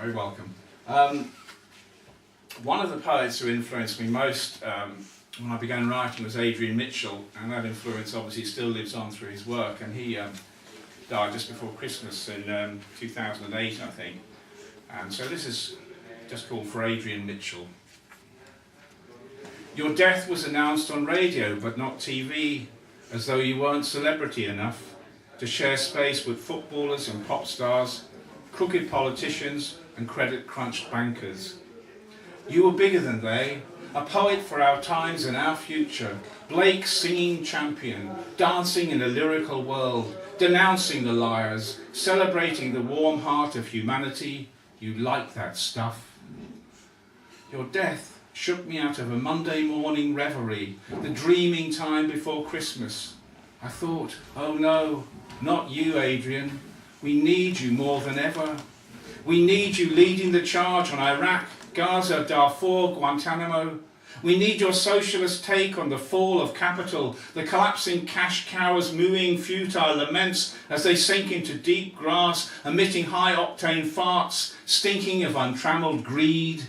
Very welcome. One of the poets who influenced me most when I began writing was Adrian Mitchell, and that influence obviously still lives on through his work, and he died just before Christmas in 2008, I think. And so this is just called For Adrian Mitchell. Your death was announced on radio but not TV, as though you weren't celebrity enough to share space with footballers and pop stars, crooked politicians and credit-crunched bankers. You were bigger than they, a poet for our times and our future, Blake's singing champion, dancing in a lyrical world, denouncing the liars, celebrating the warm heart of humanity. You like that stuff. Your death shook me out of a Monday morning reverie, the dreaming time before Christmas. I thought, oh no, not you, Adrian. We need you more than ever. We need you leading the charge on Iraq, Gaza, Darfur, Guantanamo. We need your socialist take on the fall of capital, the collapsing cash cows mooing futile laments as they sink into deep grass, emitting high-octane farts, stinking of untrammeled greed.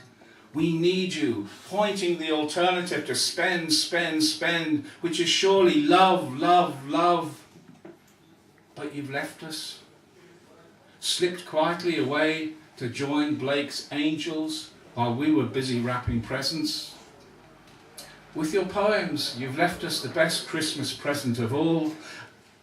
We need you, pointing the alternative to spend, spend, spend, which is surely love, love, love. But you've left us, slipped quietly away to join Blake's angels while we were busy wrapping presents. With your poems, you've left us the best Christmas present of all.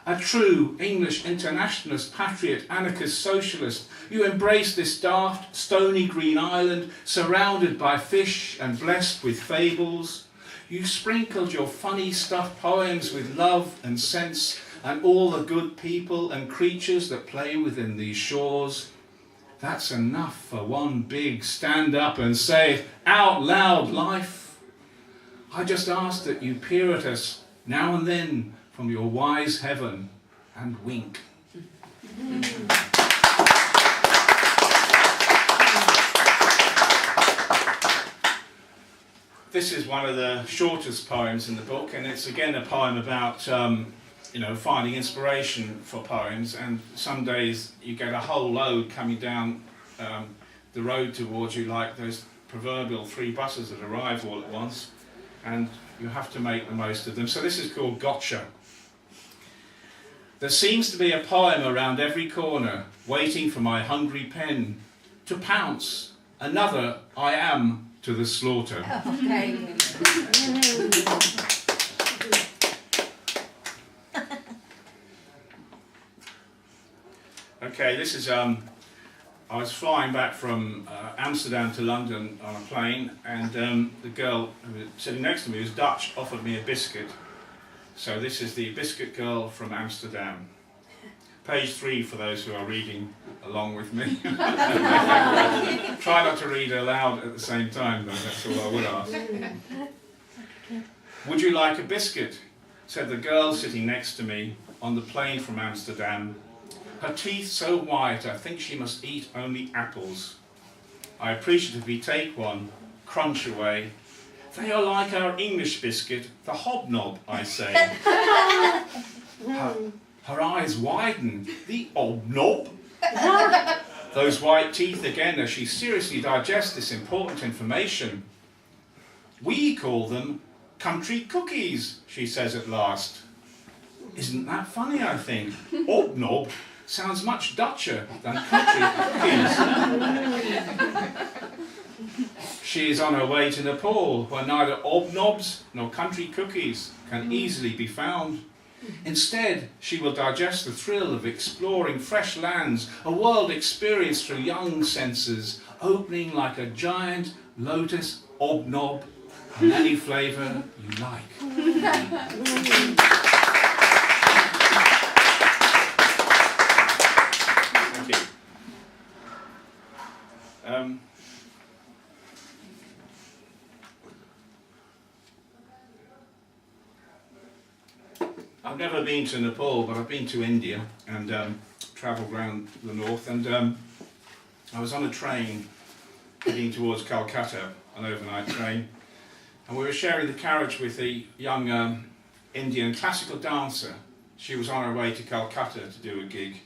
A true English internationalist, patriot, anarchist, socialist, you embrace this daft, stony green island, surrounded by fish and blessed with fables. You sprinkled your funny stuffed poems with love and sense and all the good people and creatures that play within these shores. That's enough for one big stand up and say it out loud life. I just ask that you peer at us now and then from your wise heaven and wink. This is one of the shortest poems in the book, and it's again a poem about finding inspiration for poems, and some days you get a whole load coming down the road towards you, like those proverbial 3 buses that arrive all at once, and you have to make the most of them. So this is called Gotcha. There seems to be a poem around every corner, waiting for my hungry pen to pounce. Another I am to the slaughter. Okay. Okay, this is, I was flying back from Amsterdam to London on a plane, and the girl who was sitting next to me, who's Dutch, offered me a biscuit. So this is the Biscuit Girl from Amsterdam. Page 3 for those who are reading along with me. Try not to read aloud at the same time, though, that's all I would ask. Would you like a biscuit? Said the girl sitting next to me on the plane from Amsterdam. Her teeth so white, I think she must eat only apples. I appreciatively take one, crunch away. They are like our English biscuit, the hobnob, I say. Her eyes widen. The hobnob? Those white teeth again as she seriously digests this important information. We call them country cookies, she says at last. Isn't that funny, I think? Hobnob sounds much Dutcher than country cookies. She is on her way to Nepal, where neither hobnobs nor country cookies can easily be found. Instead, she will digest the thrill of exploring fresh lands, a world experienced through young senses, opening like a giant lotus hobnob, in any flavour you like. I've never been to Nepal, but I've been to India and travelled around the north, and I was on a train heading towards Calcutta, an overnight train, and we were sharing the carriage with a young Indian classical dancer. She was on her way to Calcutta to do a gig,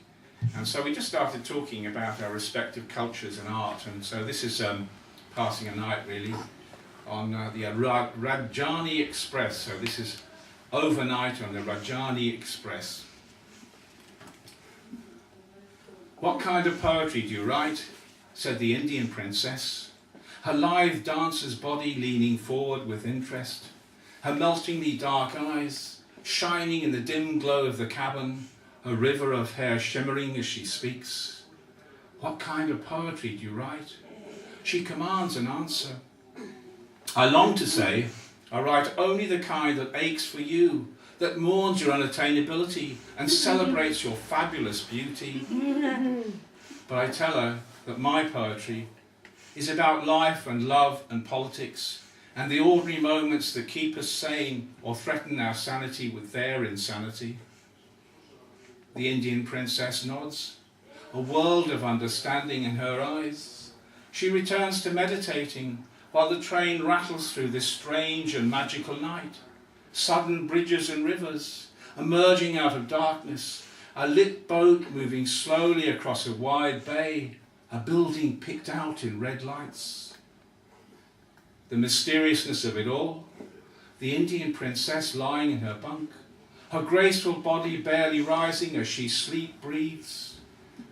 And so we just started talking about our respective cultures and art, and so this is passing a night really on the Rajani Express. So this is overnight on the Rajani Express. "What kind of poetry do you write?" said the Indian princess, her lithe dancer's body leaning forward with interest, her meltingly dark eyes shining in the dim glow of the cabin, her river of hair shimmering as she speaks. "What kind of poetry do you write?" She commands an answer. I long to say, I write only the kind that aches for you, that mourns your unattainability and celebrates your fabulous beauty. But I tell her that my poetry is about life and love and politics and the ordinary moments that keep us sane or threaten our sanity with their insanity. The Indian princess nods, a world of understanding in her eyes. She returns to meditating while the train rattles through this strange and magical night. Sudden bridges and rivers, emerging out of darkness, a lit boat moving slowly across a wide bay, a building picked out in red lights. The mysteriousness of it all, the Indian princess lying in her bunk, her graceful body barely rising as she sleep breathes,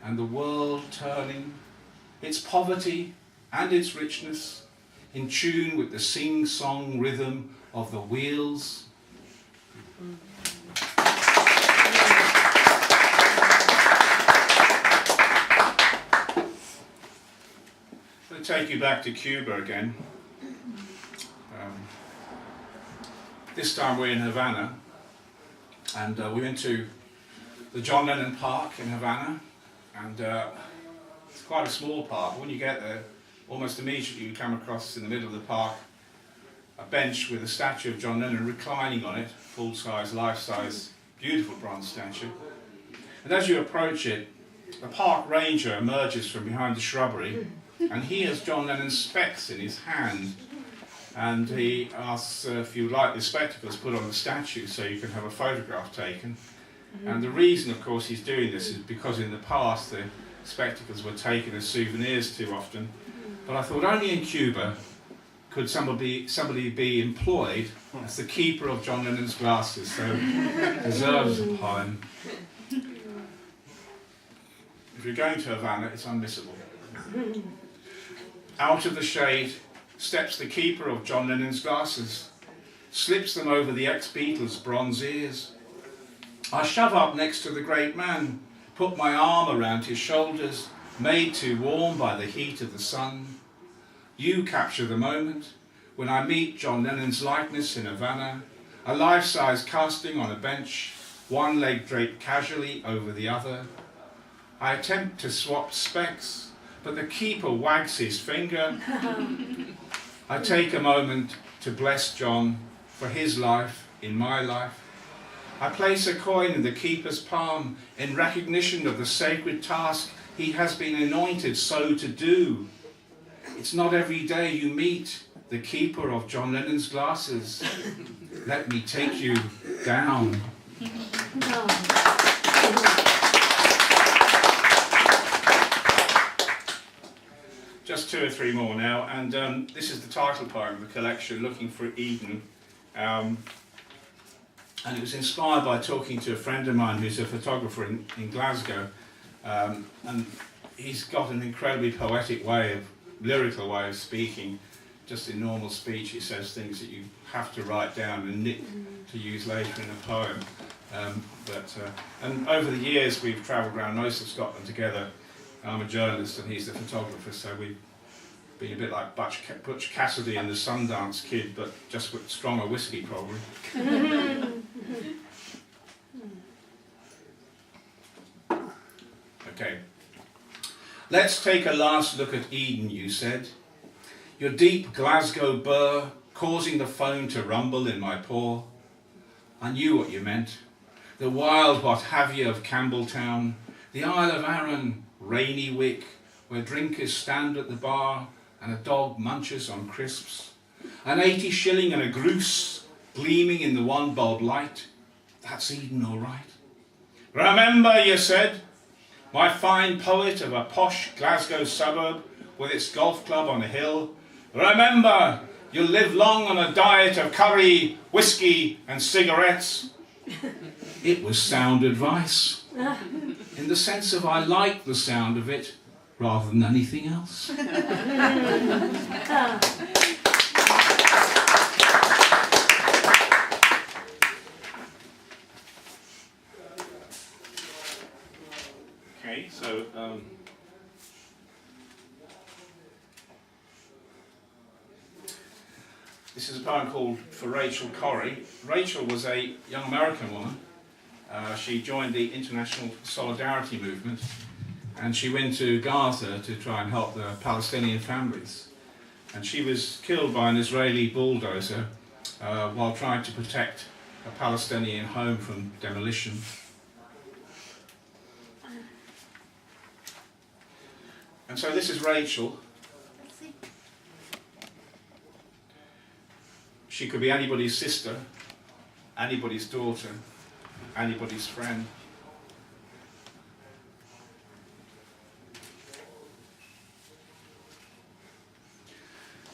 and the world turning, its poverty and its richness, in tune with the sing-song rhythm of the wheels. I'm going to take you back to Cuba again. This time we're in Havana, and we went to the John Lennon Park in Havana, and it's quite a small park. When you get there, almost immediately you come across in the middle of the park a bench with a statue of John Lennon reclining on it, full-size, life-size, beautiful bronze statue. And as you approach it, the park ranger emerges from behind the shrubbery, and he has John Lennon's specs in his hand. And he asks if you would like the spectacles put on the statue so you can have a photograph taken. And the reason, of course, he's doing this is because in the past the spectacles were taken as souvenirs too often. But I thought only in Cuba could somebody be employed as the keeper of John Lennon's glasses, so deserves a poem. If you're going to Havana, it's unmissable. Out of the shade steps the keeper of John Lennon's glasses, slips them over the ex-Beatles' bronze ears. I shove up next to the great man, put my arm around his shoulders, made too warm by the heat of the sun. You capture the moment when I meet John Lennon's likeness in Havana, a life-size casting on a bench, one leg draped casually over the other. I attempt to swap specs, but the keeper wags his finger. I take a moment to bless John for his life in my life. I place a coin in the keeper's palm in recognition of the sacred task he has been anointed so to do. It's not every day you meet the keeper of John Lennon's glasses. Let me take you down. Just two or three more now, and this is the title poem of the collection, Looking for Eden. And it was inspired by talking to a friend of mine who's a photographer in Glasgow, and he's got an incredibly poetic way lyrical way of speaking. Just in normal speech he says things that you have to write down and knit to use later in a poem. And over the years we've travelled around most of Scotland together. I'm a journalist and he's the photographer, so we've been a bit like Butch Cassidy and the Sundance Kid, but just with stronger whiskey probably. Okay. Let's take a last look at Eden, you said. Your deep Glasgow burr causing the phone to rumble in my paw. I knew what you meant. The wild what have you of Campbelltown, the Isle of Arran, Rainy Wick, where drinkers stand at the bar and a dog munches on crisps. An 80 shilling and a groose gleaming in the one bulb light. That's Eden all right. Remember, you said, My fine poet of a posh Glasgow suburb with its golf club on a hill, remember, you'll live long on a diet of curry, whiskey and cigarettes. It was sound advice, in the sense of I liked the sound of it rather than anything else. Okay, so this is a poem called For Rachel Corrie. Rachel was a young American woman. She joined the International Solidarity Movement and she went to Gaza to try and help the Palestinian families. And she was killed by an Israeli bulldozer while trying to protect a Palestinian home from demolition. And so this is Rachel. She could be anybody's sister, anybody's daughter, anybody's friend.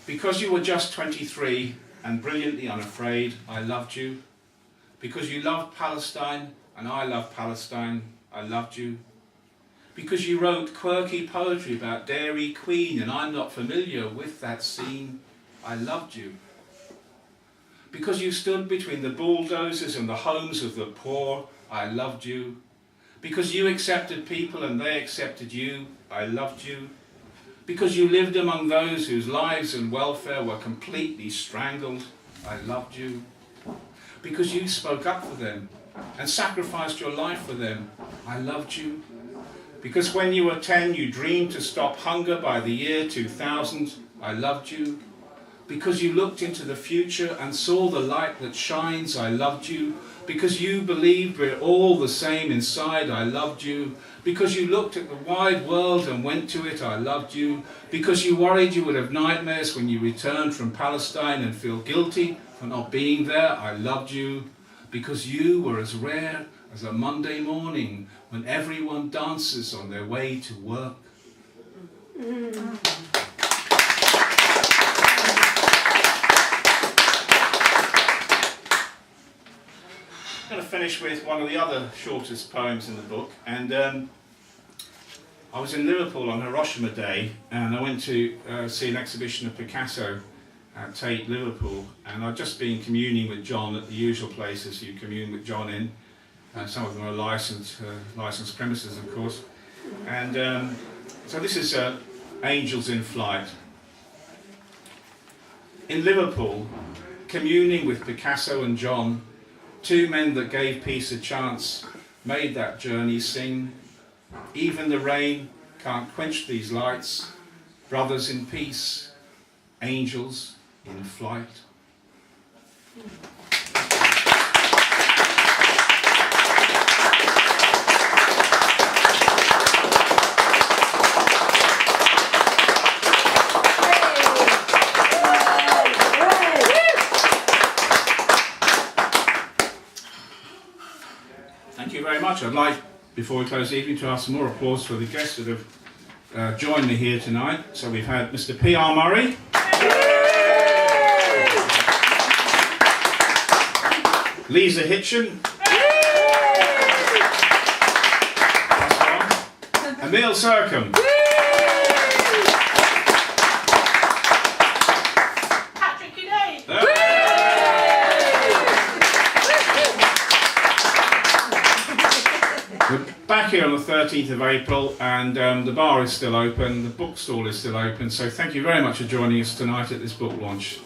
Because you were just 23 and brilliantly unafraid, I loved you. Because you loved Palestine and I loved Palestine, I loved you. Because you wrote quirky poetry about Dairy Queen and I'm not familiar with that scene, I loved you. Because you stood between the bulldozers and the homes of the poor, I loved you. Because you accepted people and they accepted you, I loved you. Because you lived among those whose lives and welfare were completely strangled, I loved you. Because you spoke up for them and sacrificed your life for them, I loved you. Because when you were 10 you dreamed to stop hunger by the year 2000, I loved you. Because you looked into the future and saw the light that shines, I loved you. Because you believed we're all the same inside, I loved you. Because you looked at the wide world and went to it, I loved you. Because you worried you would have nightmares when you returned from Palestine and feel guilty for not being there, I loved you. Because you were as rare as a Monday morning when everyone dances on their way to work. I'm going to finish with one of the other shortest poems in the book, and I was in Liverpool on Hiroshima Day and I went to see an exhibition of Picasso at Tate, Liverpool, and I'd just been communing with John at the usual places you commune with John in. Some of them are licensed premises, of course. And so this is Angels in Flight. In Liverpool, communing with Picasso and John, two men that gave peace a chance, made that journey sing. Even the rain can't quench these lights. Brothers in peace, angels in flight. Thank you very much. I'd like, before we close the evening, to ask some more applause for the guests that have joined me here tonight. So we've had Mr. P.R. Murray, Lisa Hitchen, Emil Sercombe, back here on the 13th of April, and the bar is still open, the bookstall is still open, so thank you very much for joining us tonight at this book launch.